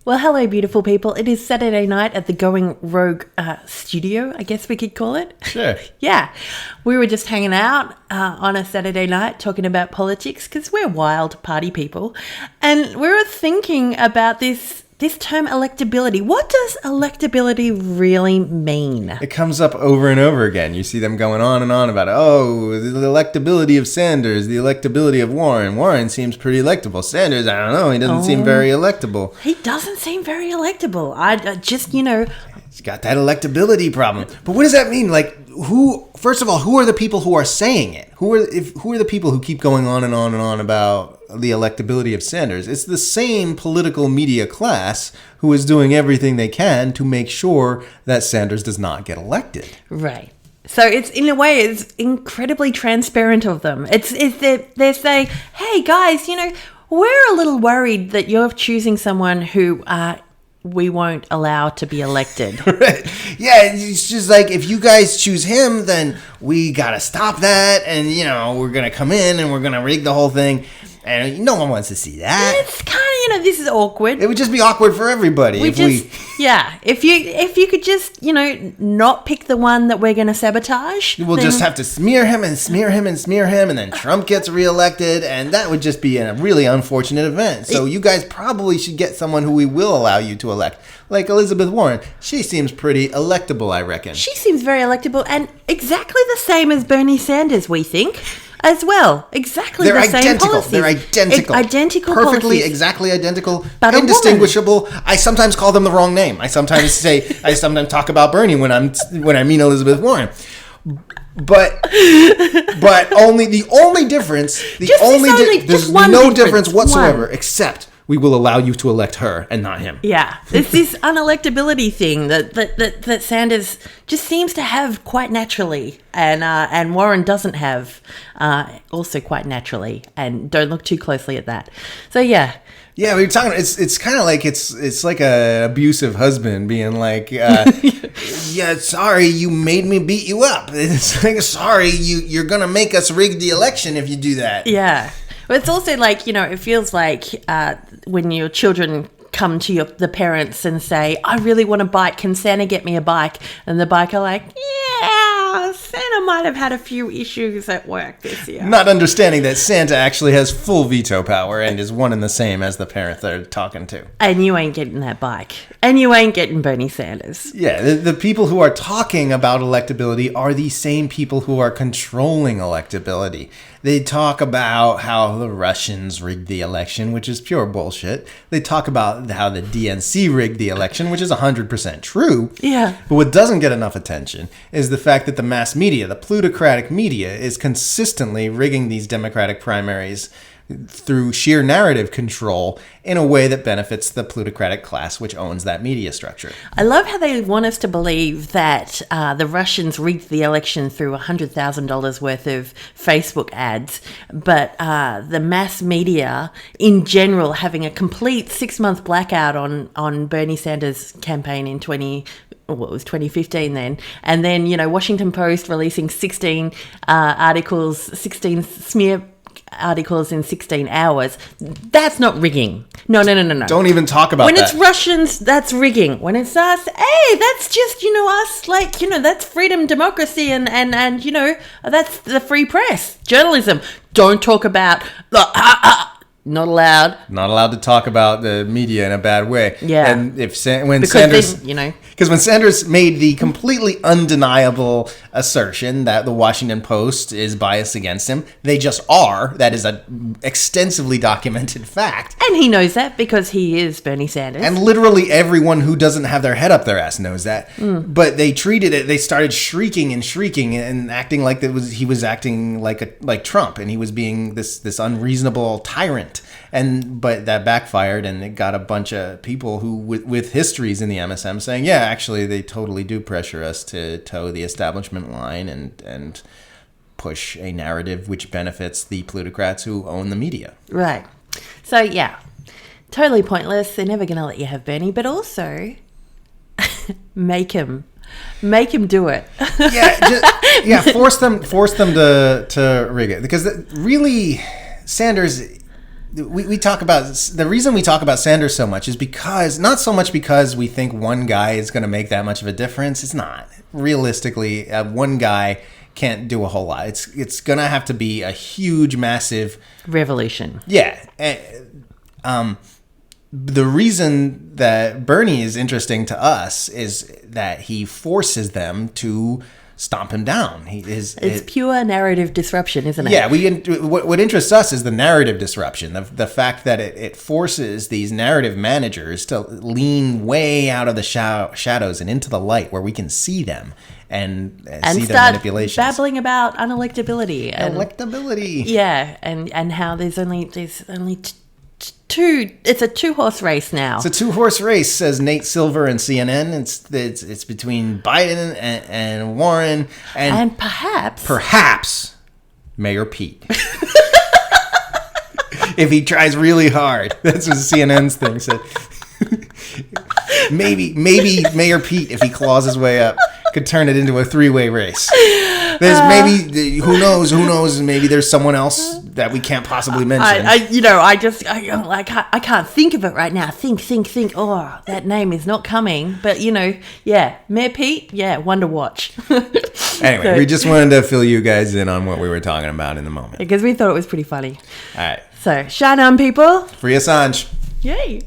Well, hello, beautiful people. It is Saturday night at the Going Rogue studio, I guess we could call it. Sure. Yeah. We were just hanging out on a Saturday night talking about politics because we're wild party people. And we were thinking about this term electability. What does electability really mean? It comes up over and over again. You see them going on and on about, the electability of Sanders, the electability of Warren. Warren seems pretty electable. Sanders, I don't know, he doesn't seem very electable. He doesn't seem very electable. I just, He's got that electability problem. But what does that mean? First of all, who are the people who are saying it? Who are the people who keep going on and on and on about the electability of Sanders? It's the same political media class who is doing everything they can to make sure that Sanders does not get elected. Right. So it's, in a way, it's incredibly transparent of them. They're saying, hey guys, we're a little worried that you're choosing someone who we won't allow to be elected. Right. Yeah, it's just like, if you guys choose him, then we gotta stop that, and we're gonna come in and we're gonna rig the whole thing, and no one wants to see that. It's kind of, this is awkward. It would just be awkward for everybody if you could just not pick the one that we're going to sabotage. We'll just have to smear him and smear him and smear him, and then Trump gets reelected, and that would just be a really unfortunate event. So you guys probably should get someone who we will allow you to elect, like Elizabeth Warren. She seems pretty electable, I reckon. She seems very electable, and exactly the same as Bernie Sanders, we think. As well, exactly the same policies. They're identical. Identical perfectly, policies. exactly identical, but indistinguishable. I sometimes call them the wrong name. I sometimes talk about Bernie when I mean Elizabeth Warren. But only the only difference, there's no difference whatsoever, except we will allow you to elect her and not him. Yeah, it's this unelectability thing that Sanders just seems to have quite naturally, and Warren doesn't have also quite naturally. And don't look too closely at that. So yeah. Yeah, we were talking. It's kind of like it's like a abusive husband being like, yeah, sorry, you made me beat you up. It's like, sorry, you're gonna make us rig the election if you do that. Yeah. But it's also like, it feels like when your children come to the parents and say, I really want a bike. Can Santa get me a bike? And the bike are like, yeah, Santa might have had a few issues at work this year. Not understanding that Santa actually has full veto power and is one and the same as the parent they're talking to. And you ain't getting that bike. And you ain't getting Bernie Sanders. Yeah, the people who are talking about electability are the same people who are controlling electability. They talk about how the Russians rigged the election, which is pure bullshit. They talk about how the DNC rigged the election, which is 100% true. Yeah. But what doesn't get enough attention is the fact that the mass media, the plutocratic media, is consistently rigging these Democratic primaries through sheer narrative control in a way that benefits the plutocratic class which owns that media structure. I love how they want us to believe that the Russians rigged the election through $100,000 worth of Facebook ads, but the mass media in general having a complete 6-month blackout on Bernie Sanders' campaign in 2015 then, and then Washington Post releasing 16 articles, 16 smear articles in 16 hours. That's not rigging. No. Don't even talk about that. When it's Russians, that's rigging. When it's us, hey, that's just, us, that's freedom, democracy, and that's the free press. Journalism. Don't talk about not allowed. Not allowed to talk about the media in a bad way. Yeah. And when Sanders made the completely undeniable assertion that the Washington Post is biased against him, they just are. That is an extensively documented fact. And he knows that because he is Bernie Sanders. And literally everyone who doesn't have their head up their ass knows that. But they treated it. They started shrieking and acting like he was acting like Trump, and he was being this unreasonable tyrant. But that backfired, and it got a bunch of people who with histories in the MSM saying, yeah, actually they totally do pressure us to toe the establishment line and push a narrative which benefits the plutocrats who own the media. Right. So yeah, totally pointless. They're never going to let you have Bernie, but also make him do it. Force them to rig it, because really Sanders we talk about the reason we talk about Sanders so much is because not so much because we think one guy is going to make that much of a difference. It's not. Realistically, one guy can't do a whole lot. It's going to have to be a huge, massive revolution. Yeah. The reason that Bernie is interesting to us is that he forces them to stomp him down. It's pure narrative disruption, isn't it? Yeah, what interests us is the narrative disruption, the fact that it forces these narrative managers to lean way out of the shadows and into the light where we can see them and see their manipulations. Babbling about unelectability. Electability. Yeah, and how there's only two. It's a 2-horse race now. It's a 2-horse race, says Nate Silver and CNN. It's between Biden and Warren and perhaps Mayor Pete. If he tries really hard. That's what CNN's thing said. maybe Mayor Pete, if he claws his way up, could turn it into a 3-way race. There's maybe who knows? Maybe there's someone else that we can't possibly mention. I can't think of it right now. Think. Oh, that name is not coming. But Mayor Pete. Yeah, one to watch. Anyway, we just wanted to fill you guys in on what we were talking about in the moment because we thought it was pretty funny. All right. So shine on, people. Free Assange. Yay.